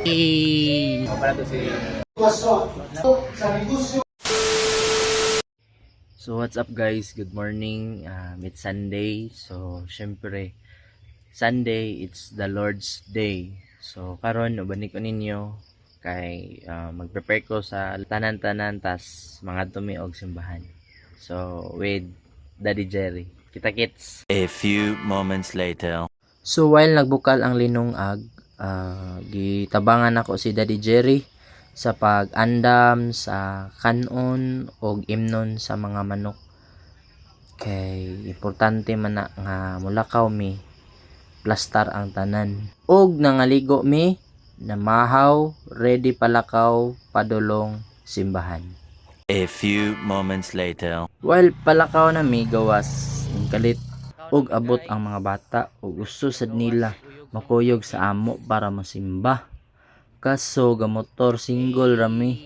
Hey. So what's up guys, good morning. It's Sunday. So syempre Sunday, it's the Lord's Day. So karon ubanik ko ninyo kay mag-prepare ko sa tanan-tanan tas mga tumi og simbahan. So with Daddy Jerry. Kita-kits. A few moments later. So while nagbukal ang linungag, gitabangan ako si Daddy Jerry sa pag-andam sa kanon o imnon sa mga manok. Kay importante man na nga mulakaw mi plastar ang tanan. Og nangaligo mi na mahaw ready palakaw padulong simbahan. A few moments later. While palakaw na mi gawas ng kalit og abot ang mga bata og gusto sad nila makuyog sa amo para masimba. Kaso gamotor single rami.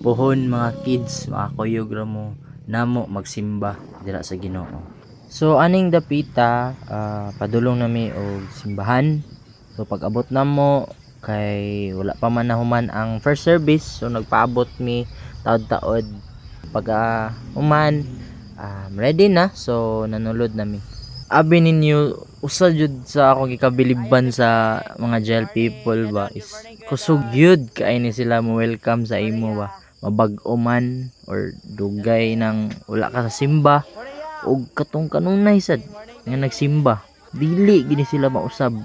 Puhon mga kids makakuyog ra mo namo magsimba dira sa Ginoo. So aning dapita padulong nami og simbahan. So pag abot namo kay wala pa man nahuman ang first service, so nagpaabot mi taod-taod. Pag human ready na, so nanulod nami. Abi ninyo usa jud sa akong gikabiliban sa mga jail people ba is kusog gyud kay ni sila mo welcome sa imo ba, mabag-o man or dugay nang wala ka sa simba og katong kanunay sad nga nagsimba, dili gini sila mausab.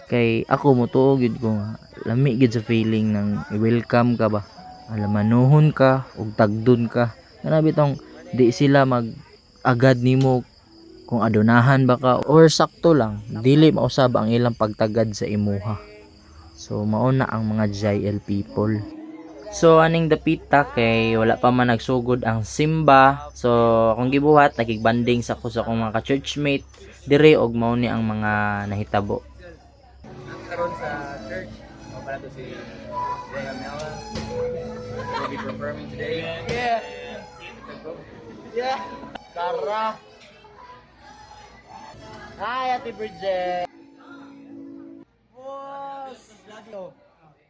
Kay ako motuo gyud ko nga lami gyud sa feeling nang i-welcome ka ba, alamanuhon ka og tagdon ka kana bitong di sila mag agad nimo kung adunahan baka or sakto lang dili mausab ang ilang pagtagad sa imuha. So mauna ang mga JL people. So aning dapita kay wala pa man nagsugod ang simba, so akong gibuhat nakigbanding sa ko sa akong mga ka-churchmate dire og mao ni ang mga nahitabo karon sa church. Mao pala to si Jay Amela. We'll be performing today. Yeah. Tara. Hi, Ate Bridget. Boss.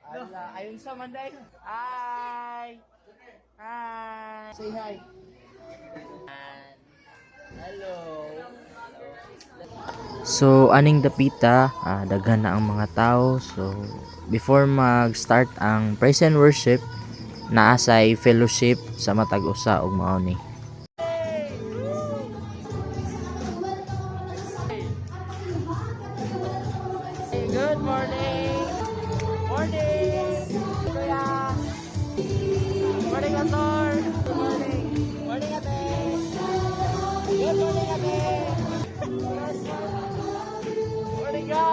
Ala, ayun sa Manday. Hi. Hi. Say hi. Hello. So, aning dapita, daghan na ang mga tao. So, before mag-start ang praise and worship, naasay fellowship sa matag usa og mao ni. Good morning! Morning! Kuya! Morning, Ator! Good morning! Morning, Ate! Good morning, Ate! Morning, go!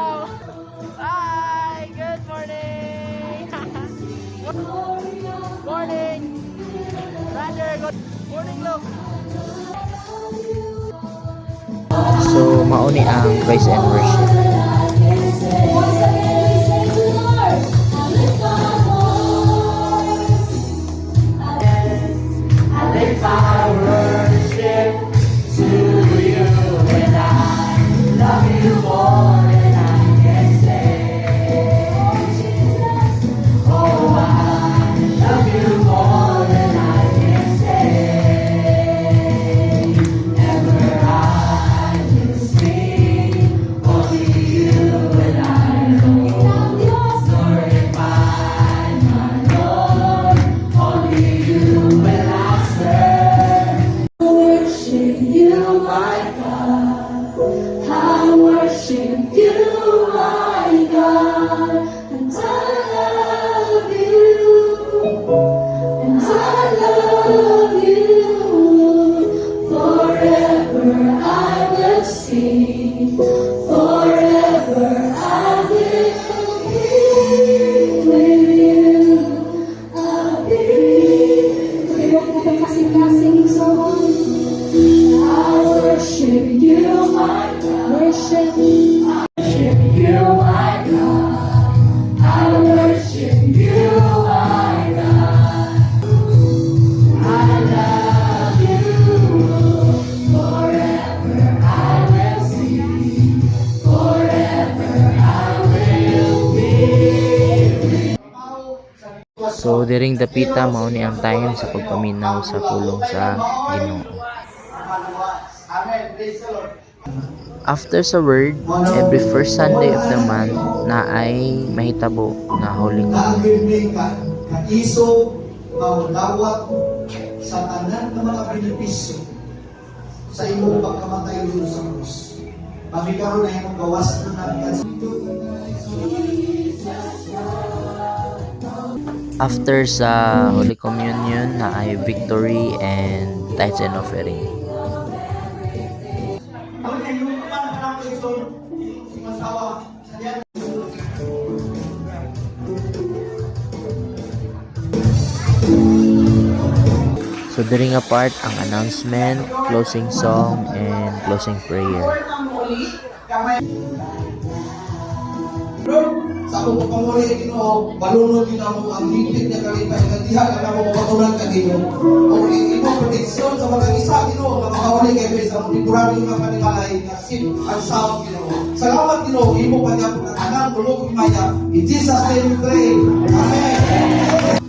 Hi! Good morning! Morning! Roger! Good morning, look! So, mauni ang praise and worship. So diring dapita mao ni ang time sa pagpaminaw sa pulong sa Ginoo. After sa word, every first Sunday of the month na ay mahitabo na Holy Communion. Iso dawat sa tanan ng mga benepisyo sa imong pagkamatay dito sa krus. Pagkaroon na imong gawas na natin. After sa Holy Communion na ay victory and tithes and offering. So during a part ang announcement, closing song, and closing prayer. Sa akong pagkamuli, Ginoo, balunod din ako ang higit niya kalita, inatihan na ako mapatunan ka, Ginoo. O imong prediksyon sa mga isa, Ginoo, na makahuli kayo sa mga figurado yung mga kanibalay na sin ang sound, Ginoo. Salamat, Ginoo, imo pa niya ang anak, tulog, imaya. In Jesus' name we pray. Amen.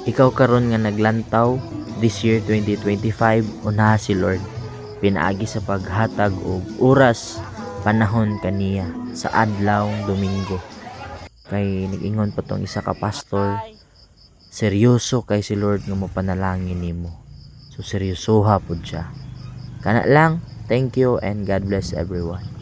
Ikaw karon nga naglantaw this year 2025, unaha si Lord. Pinaagi sa paghatag og oras panahon kaniya sa adlawng Domingo. Kay nag-ingon pa tong isa ka pastor, seryoso kay si Lord nga mapanalangin nimo. So seryosoha pud siya. Kana lang, thank you and God bless everyone.